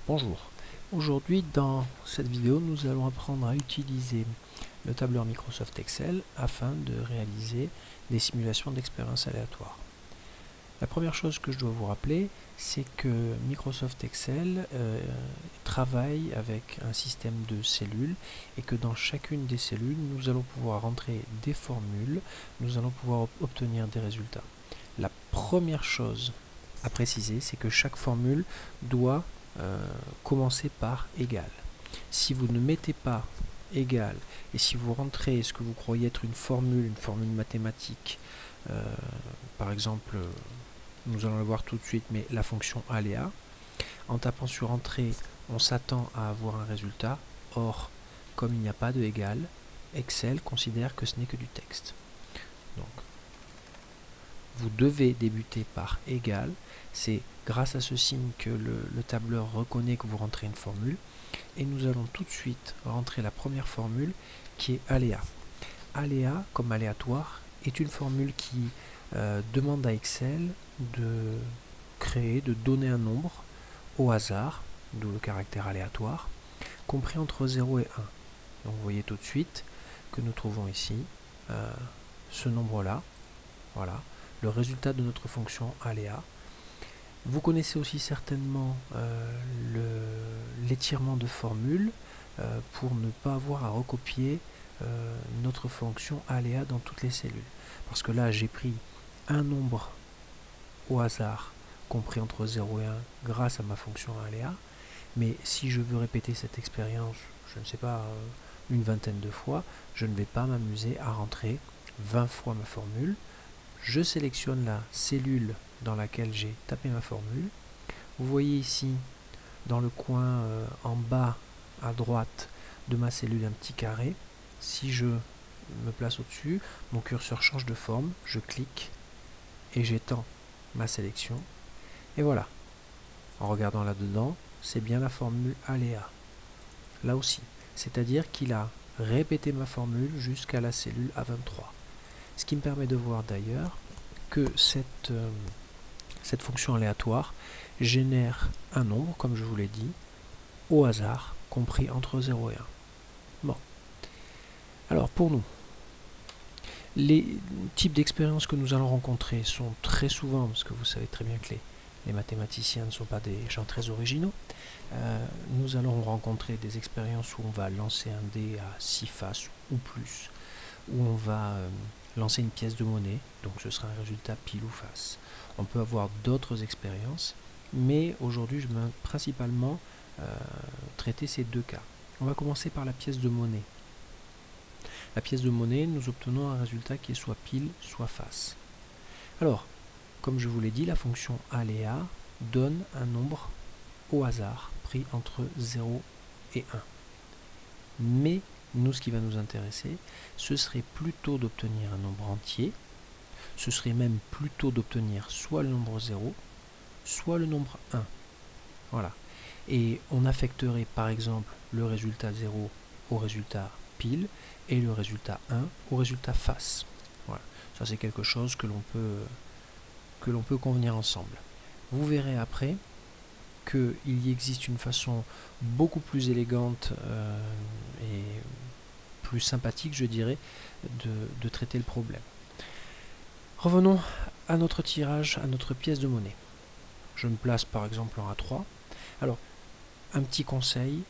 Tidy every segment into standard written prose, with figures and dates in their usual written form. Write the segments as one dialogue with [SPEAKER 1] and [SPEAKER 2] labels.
[SPEAKER 1] Bonjour, aujourd'hui dans cette vidéo nous allons apprendre à utiliser le tableur Microsoft Excel afin de réaliser des simulations d'expériences aléatoires. La première chose que je dois vous rappeler, c'est que Microsoft Excel travaille avec un système de cellules et que dans chacune des cellules nous allons pouvoir rentrer des formules, nous allons pouvoir obtenir des résultats. La première chose à préciser, c'est que chaque formule doit commencer par égal. Si vous ne mettez pas égal et si vous rentrez ce que vous croyez être une formule mathématique, par exemple, nous allons le voir tout de suite, mais la fonction aléa, en tapant sur entrée, on s'attend à avoir un résultat. Or, comme il n'y a pas de égal, Excel considère que ce n'est que du texte. Donc, vous devez débuter par égal. C'est grâce à ce signe que le tableur reconnaît que vous rentrez une formule. Et nous allons tout de suite rentrer la première formule qui est aléa. Aléa, comme aléatoire, est une formule qui demande à Excel de créer, de donner un nombre au hasard, d'où le caractère aléatoire, compris entre 0 et 1. Donc vous voyez tout de suite que nous trouvons ici ce nombre-là. Voilà, le résultat de notre fonction aléa. Vous connaissez aussi certainement l'étirement de formule pour ne pas avoir à recopier notre fonction aléa dans toutes les cellules. Parce que là, j'ai pris un nombre au hasard compris entre 0 et 1 grâce à ma fonction aléa. Mais si je veux répéter cette expérience, je ne sais pas, une vingtaine de fois, je ne vais pas m'amuser à rentrer 20 fois ma formule. Je sélectionne la cellule dans laquelle j'ai tapé ma formule. Vous voyez ici, dans le coin en bas à droite de ma cellule, un petit carré. Si je me place au-dessus, mon curseur change de forme, je clique et j'étends ma sélection. Et voilà, en regardant là-dedans, c'est bien la formule aléa. Là aussi, c'est-à-dire qu'il a répété ma formule jusqu'à la cellule A23. Ce qui me permet de voir d'ailleurs que cette fonction aléatoire génère un nombre, comme je vous l'ai dit, au hasard, compris entre 0 et 1. Bon. Alors pour nous, les types d'expériences que nous allons rencontrer sont très souvent, parce que vous savez très bien que les mathématiciens ne sont pas des gens très originaux, nous allons rencontrer des expériences où on va lancer un dé à 6 faces ou plus, où on va lancer une pièce de monnaie, donc ce sera un résultat pile ou face. On peut avoir d'autres expériences, mais aujourd'hui je vais principalement traiter ces deux cas. On va commencer par la pièce de monnaie. La pièce de monnaie, nous obtenons un résultat qui est soit pile, soit face. Alors, comme je vous l'ai dit, la fonction aléa donne un nombre au hasard, pris entre 0 et 1. Mais nous, ce qui va nous intéresser, ce serait plutôt d'obtenir un nombre entier, ce serait même plutôt d'obtenir soit le nombre 0, soit le nombre 1. Voilà. Et on affecterait par exemple le résultat 0 au résultat pile et le résultat 1 au résultat face. Voilà. Ça c'est quelque chose que l'on peut convenir ensemble. Vous verrez après qu'il y existe une façon beaucoup plus élégante et plus sympathique, je dirais, de traiter le problème. Revenons à notre tirage, à notre pièce de monnaie. Je me place par exemple en A3. Alors, un petit conseil,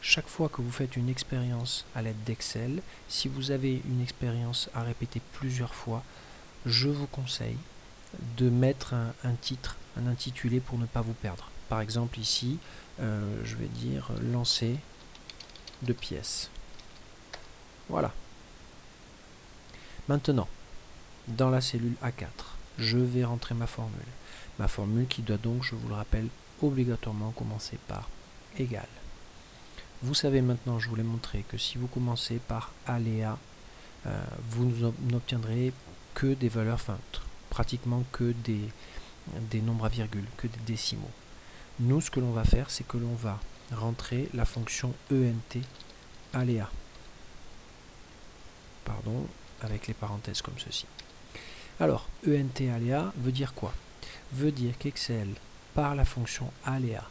[SPEAKER 1] chaque fois que vous faites une expérience à l'aide d'Excel, si vous avez une expérience à répéter plusieurs fois, je vous conseille de mettre un titre, un intitulé pour ne pas vous perdre. Par exemple ici, je vais dire lancer de pièces. Voilà. Maintenant, dans la cellule A4, je vais rentrer ma formule. Ma formule qui doit donc, je vous le rappelle, obligatoirement commencer par égal. Vous savez maintenant, je vous l'ai montré, que si vous commencez par aléa, vous n'obtiendrez que des valeurs, enfin pratiquement que des nombres à virgule, que des décimaux. Nous, ce que l'on va faire, c'est que l'on va rentrer la fonction ENT aléa. Pardon, avec les parenthèses comme ceci. Alors, ENT aléa veut dire quoi? Veut dire qu'Excel, par la fonction aléa,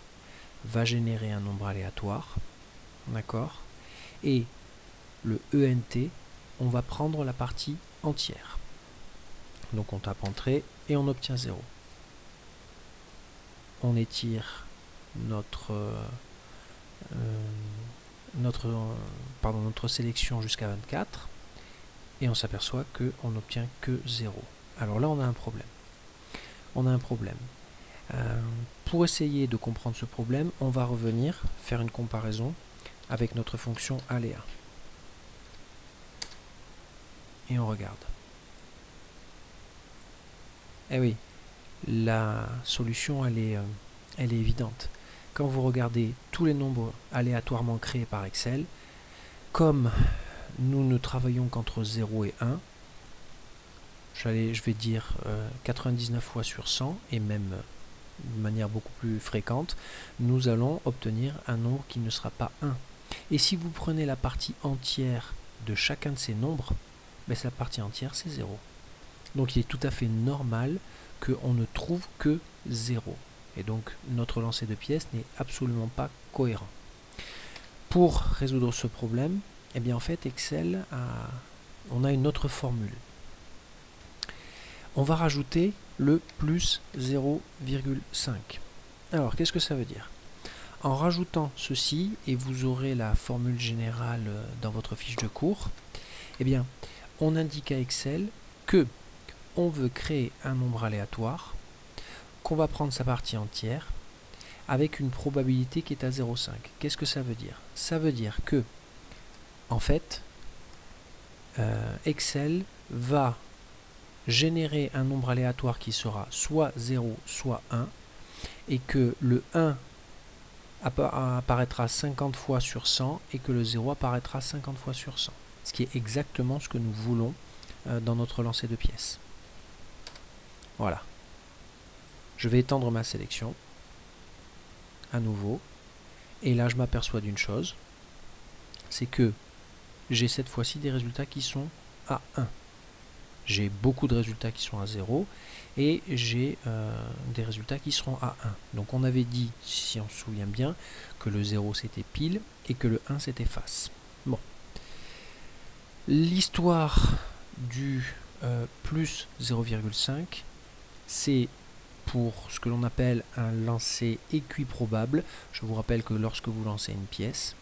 [SPEAKER 1] va générer un nombre aléatoire, d'accord, et le ENT, on va prendre la partie entière. Donc on tape entrée et on obtient 0. On étire notre sélection jusqu'à 24 et on s'aperçoit qu'on n'obtient que 0. Alors là on a un problème. Pour essayer de comprendre ce problème, on va revenir faire une comparaison avec notre fonction aléa. Et on regarde. Eh oui, la solution elle est évidente. Quand vous regardez tous les nombres aléatoirement créés par Excel, comme nous ne travaillons qu'entre 0 et 1, je vais dire 99 fois sur 100, et même de manière beaucoup plus fréquente, nous allons obtenir un nombre qui ne sera pas 1. Et si vous prenez la partie entière de chacun de ces nombres, ben, la partie entière c'est 0. Donc il est tout à fait normal qu'on ne trouve que 0. Et donc notre lancer de pièces n'est absolument pas cohérent. Pour résoudre ce problème, eh bien en fait Excel on a une autre formule. On va rajouter le plus 0,5. Alors qu'est-ce que ça veut dire? En rajoutant ceci, et vous aurez la formule générale dans votre fiche de cours, eh bien on indique à Excel que on veut créer un nombre aléatoire, qu'on va prendre sa partie entière, avec une probabilité qui est à 0,5. Qu'est-ce que ça veut dire? Ça veut dire que, en fait, Excel va générer un nombre aléatoire qui sera soit 0, soit 1, et que le 1 apparaîtra 50 fois sur 100, et que le 0 apparaîtra 50 fois sur 100. Ce qui est exactement ce que nous voulons dans notre lancer de pièces. Voilà. Je vais étendre ma sélection à nouveau, et là je m'aperçois d'une chose, c'est que j'ai cette fois-ci des résultats qui sont à 1. J'ai beaucoup de résultats qui sont à 0 et j'ai des résultats qui seront à 1. Donc on avait dit, si on se souvient bien, que le 0 c'était pile et que le 1 c'était face. Bon. L'histoire du plus 0,5, c'est pour ce que l'on appelle un lancer équiprobable. Je vous rappelle que lorsque vous lancez une pièce,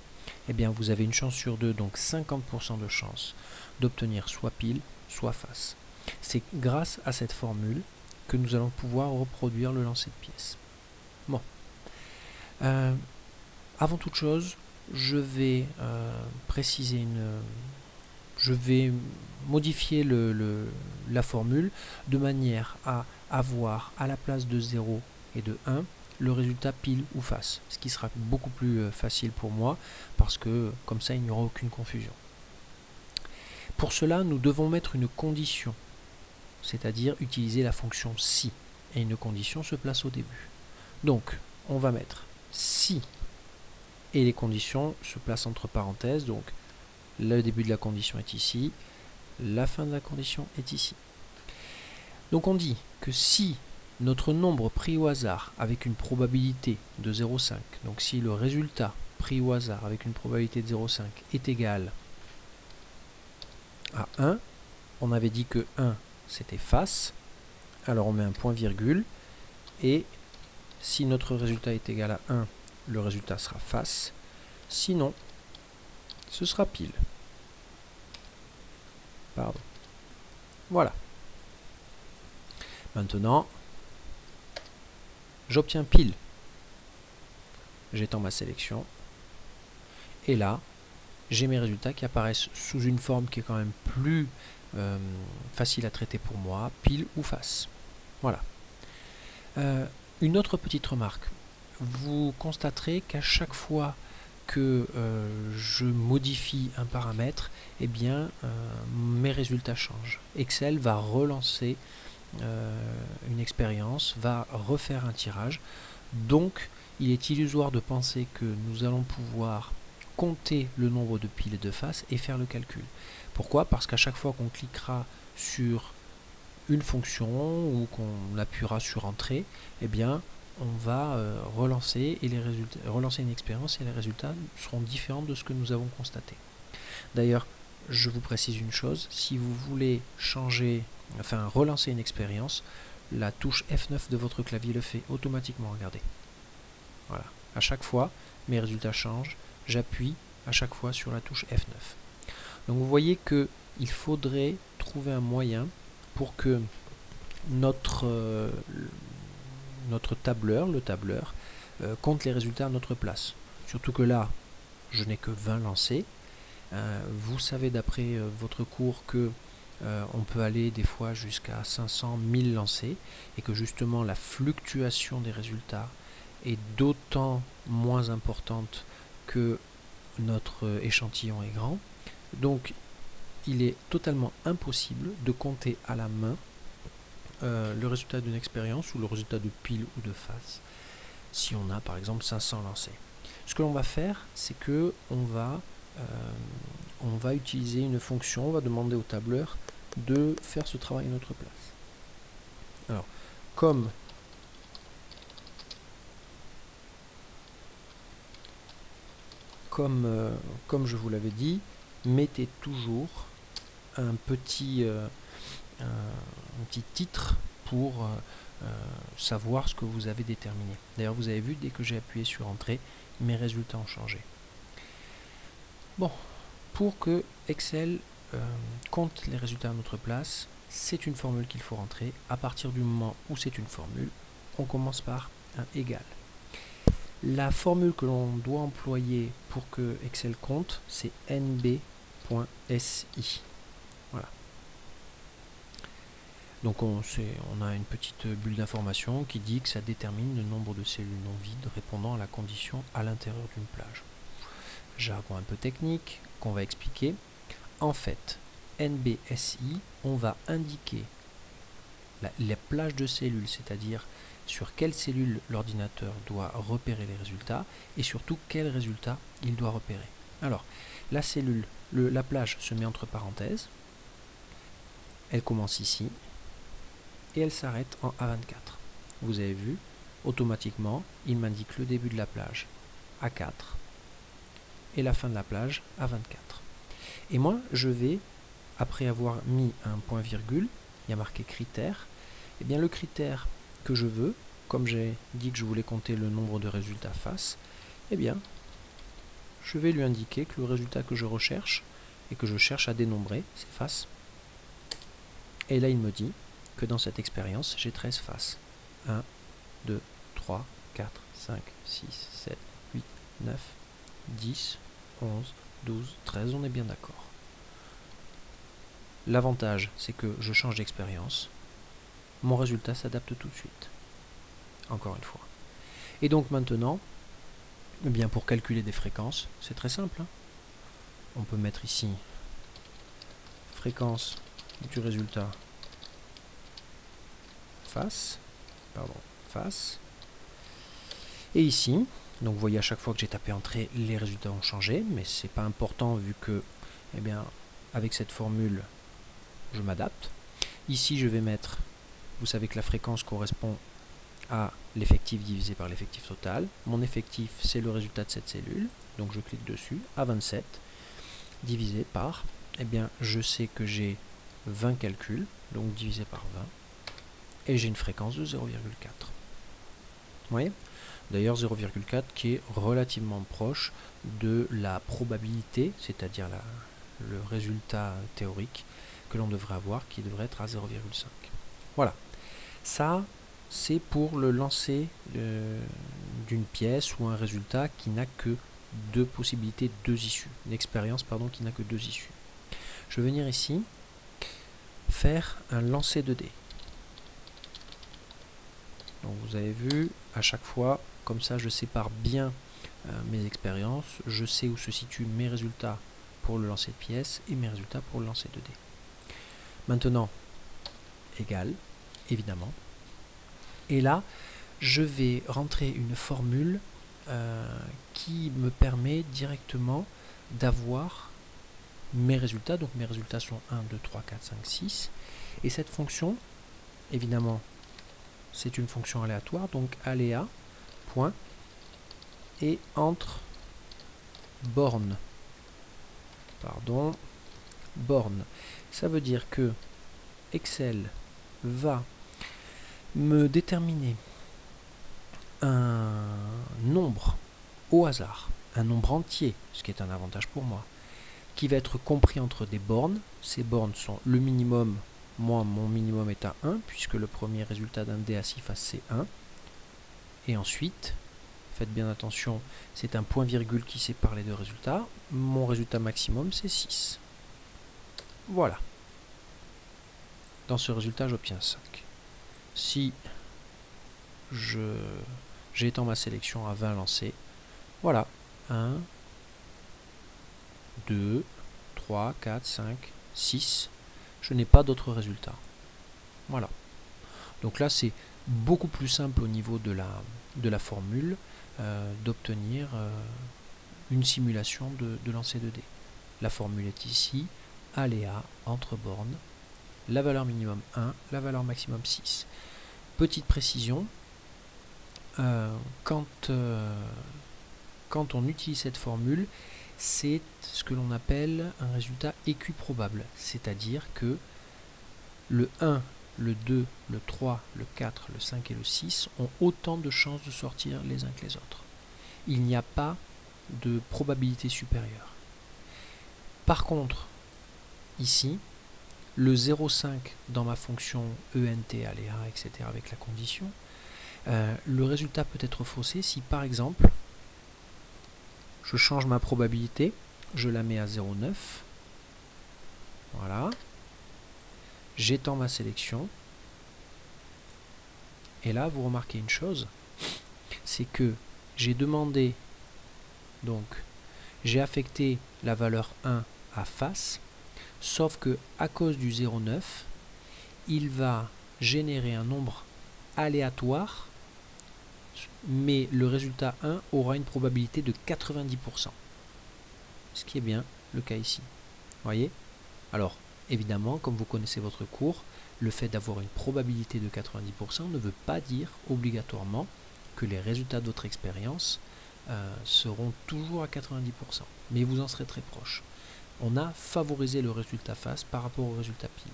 [SPEAKER 1] eh bien vous avez une chance sur 2, donc 50% de chance d'obtenir soit pile, soit face. C'est grâce à cette formule que nous allons pouvoir reproduire le lancer de pièces. Bon. Avant toute chose, je vais préciser je vais modifier la formule de manière à avoir à la place de 0 et de 1 le résultat pile ou face, ce qui sera beaucoup plus facile pour moi parce que comme ça il n'y aura aucune confusion. Pour cela, nous devons mettre une condition, c'est-à-dire utiliser la fonction si, et une condition se place au début. Donc, on va mettre si, et les conditions se placent entre parenthèses, donc le début de la condition est ici, la fin de la condition est ici. Donc on dit que si notre nombre pris au hasard avec une probabilité de 0,5, donc si le résultat pris au hasard avec une probabilité de 0,5 est égal à 1, on avait dit que 1 c'était face, alors on met un point virgule, et si notre résultat est égal à 1, le résultat sera face, sinon ce sera pile. Pardon. Voilà. Maintenant, j'obtiens pile. J'étends ma sélection. Et là, j'ai mes résultats qui apparaissent sous une forme qui est quand même plus facile à traiter pour moi, pile ou face. Voilà. Une autre petite remarque. Vous constaterez qu'à chaque fois que je modifie un paramètre, eh bien, mes résultats changent. Excel va relancer une expérience, va refaire un tirage. Donc, il est illusoire de penser que nous allons pouvoir compter le nombre de piles et de faces et faire le calcul. Pourquoi? Parce qu'à chaque fois qu'on cliquera sur une fonction ou qu'on appuiera sur entrée, eh bien, on va relancer une expérience et les résultats seront différents de ce que nous avons constaté. D'ailleurs, je vous précise une chose, si vous voulez relancer une expérience, la touche F9 de votre clavier le fait automatiquement, regardez. Voilà, à chaque fois, mes résultats changent, j'appuie à chaque fois sur la touche F9. Donc vous voyez qu'il faudrait trouver un moyen pour que notre tableur, le tableur, compte les résultats à notre place. Surtout que là, je n'ai que 20 lancés. Vous savez d'après votre cours que on peut aller des fois jusqu'à 500, 1000 lancés et que justement la fluctuation des résultats est d'autant moins importante que notre échantillon est grand. Donc il est totalement impossible de compter à la main le résultat d'une expérience ou le résultat de pile ou de face si on a par exemple 500 lancés. Ce que l'on va faire, c'est que on va utiliser une fonction, on va demander au tableur de faire ce travail à notre place. Alors, comme je vous l'avais dit, mettez toujours un petit titre pour savoir ce que vous avez déterminé. D'ailleurs, vous avez vu, dès que j'ai appuyé sur Entrée, mes résultats ont changé. Bon, pour que Excel compte les résultats à notre place, c'est une formule qu'il faut rentrer. À partir du moment où c'est une formule, on commence par un égal. La formule que l'on doit employer pour que Excel compte, c'est nb.si. Voilà. Donc on a une petite bulle d'information qui dit que ça détermine le nombre de cellules non vides répondant à la condition à l'intérieur d'une plage. Jargon un peu technique qu'on va expliquer. En fait, NBSI, on va indiquer la plage de cellules, c'est-à-dire sur quelle cellule l'ordinateur doit repérer les résultats et surtout quels résultats il doit repérer. Alors, la cellule, la plage se met entre parenthèses, elle commence ici et elle s'arrête en A24. Vous avez vu, automatiquement, il m'indique le début de la plage A4 et la fin de la plage A24. Et moi, je vais, après avoir mis un point-virgule, il y a marqué critère, et bien le critère que je veux, comme j'ai dit que je voulais compter le nombre de résultats face, eh bien, je vais lui indiquer que le résultat que je recherche, et que je cherche à dénombrer, c'est face. Et là, il me dit que dans cette expérience, j'ai 13 faces. 1, 2, 3, 4, 5, 6, 7, 8, 9, 10, 11, 12, 13, on est bien d'accord. L'avantage, c'est que je change d'expérience, mon résultat s'adapte tout de suite. Encore une fois. Et donc maintenant, eh bien pour calculer des fréquences, c'est très simple. On peut mettre ici fréquence du résultat face. Et ici, donc vous voyez à chaque fois que j'ai tapé entrée, les résultats ont changé, mais c'est pas important vu que, eh bien, avec cette formule, je m'adapte. Ici, je vais mettre, vous savez que la fréquence correspond à l'effectif divisé par l'effectif total. Mon effectif, c'est le résultat de cette cellule, donc je clique dessus, à 27, divisé par, eh bien, je sais que j'ai 20 calculs, donc divisé par 20, et j'ai une fréquence de 0,4. Vous voyez ? D'ailleurs 0,4 qui est relativement proche de la probabilité, c'est-à-dire le résultat théorique que l'on devrait avoir, qui devrait être à 0,5. Voilà. Ça, c'est pour le lancer d'une pièce ou un résultat qui n'a que deux possibilités, deux issues. Une expérience, pardon, qui n'a que deux issues. Je vais venir ici faire un lancer de dés. Donc vous avez vu, à chaque fois, comme ça je sépare bien mes expériences, je sais où se situent mes résultats pour le lancer de pièces et mes résultats pour le lancer de dés. Maintenant, égal, évidemment. Et là, je vais rentrer une formule qui me permet directement d'avoir mes résultats. Donc mes résultats sont 1, 2, 3, 4, 5, 6. Et cette fonction, évidemment, c'est une fonction aléatoire, donc aléa, point, et entre borne. Pardon, borne. Ça veut dire que Excel va me déterminer un nombre au hasard, un nombre entier, ce qui est un avantage pour moi, qui va être compris entre des bornes. Ces bornes sont le minimum, moi mon minimum est à 1, puisque le premier résultat d'un dé à 6 faces c'est 1. Et ensuite, faites bien attention, c'est un point-virgule qui sépare les deux résultats. Mon résultat maximum c'est 6. Voilà. Dans ce résultat, j'obtiens 5. Si j'étends ma sélection à 20 lancés, voilà, 1, 2, 3, 4, 5, 6. Je n'ai pas d'autres résultats. Voilà. Donc là, c'est beaucoup plus simple au niveau de la formule d'obtenir une simulation de lancer de dés. La formule est ici, aléa, entre bornes, la valeur minimum 1, la valeur maximum 6. Petite précision, quand on utilise cette formule, c'est ce que l'on appelle un résultat équiprobable, c'est-à-dire que le 1, le 2, le 3, le 4, le 5 et le 6 ont autant de chances de sortir les uns que les autres. Il n'y a pas de probabilité supérieure. Par contre, ici, le 0,5 dans ma fonction ENT, aléa, etc. avec la condition, le résultat peut être faussé si par exemple, je change ma probabilité, je la mets à 0,9, voilà, j'étends ma sélection, et là vous remarquez une chose, c'est que j'ai demandé, donc j'ai affecté la valeur 1 à face, sauf que à cause du 0,9, il va générer un nombre aléatoire, mais le résultat 1 aura une probabilité de 90%. Ce qui est bien le cas ici. Voyez? Alors, évidemment, comme vous connaissez votre cours, le fait d'avoir une probabilité de 90% ne veut pas dire obligatoirement que les résultats de votre expérience seront toujours à 90%. Mais vous en serez très proche. On a favorisé le résultat face par rapport au résultat pile.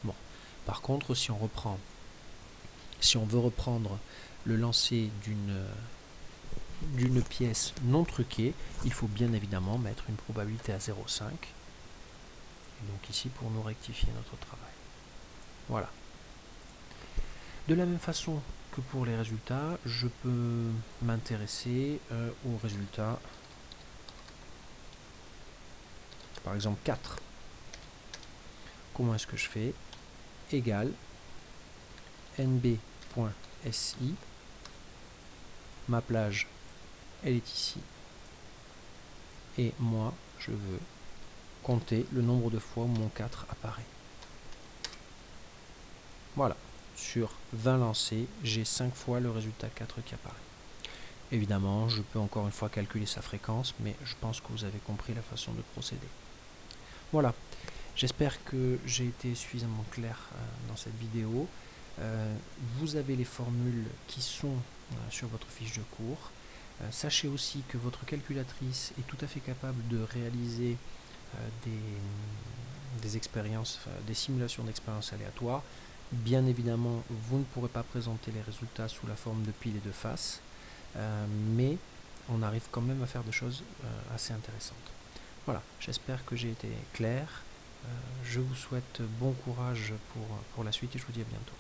[SPEAKER 1] Bon. Par contre, si on veut reprendre le lancer d'une pièce non truquée, il faut bien évidemment mettre une probabilité à 0,5. Et donc ici pour nous rectifier notre travail. Voilà. De la même façon que pour les résultats, je peux m'intéresser aux résultats. Par exemple 4. Comment est-ce que je fais? Égal nb.si. Ma plage, elle est ici. Et moi, je veux compter le nombre de fois où mon 4 apparaît. Voilà. Sur 20 lancés, j'ai 5 fois le résultat 4 qui apparaît. Évidemment, je peux encore une fois calculer sa fréquence, mais je pense que vous avez compris la façon de procéder. Voilà. J'espère que j'ai été suffisamment clair dans cette vidéo. Vous avez les formules qui sont sur votre fiche de cours. Sachez aussi que votre calculatrice est tout à fait capable de réaliser des expériences, des simulations d'expériences aléatoires. Bien évidemment, vous ne pourrez pas présenter les résultats sous la forme de pile et de face, mais on arrive quand même à faire des choses assez intéressantes. Voilà, j'espère que j'ai été clair. Je vous souhaite bon courage pour la suite et je vous dis à bientôt.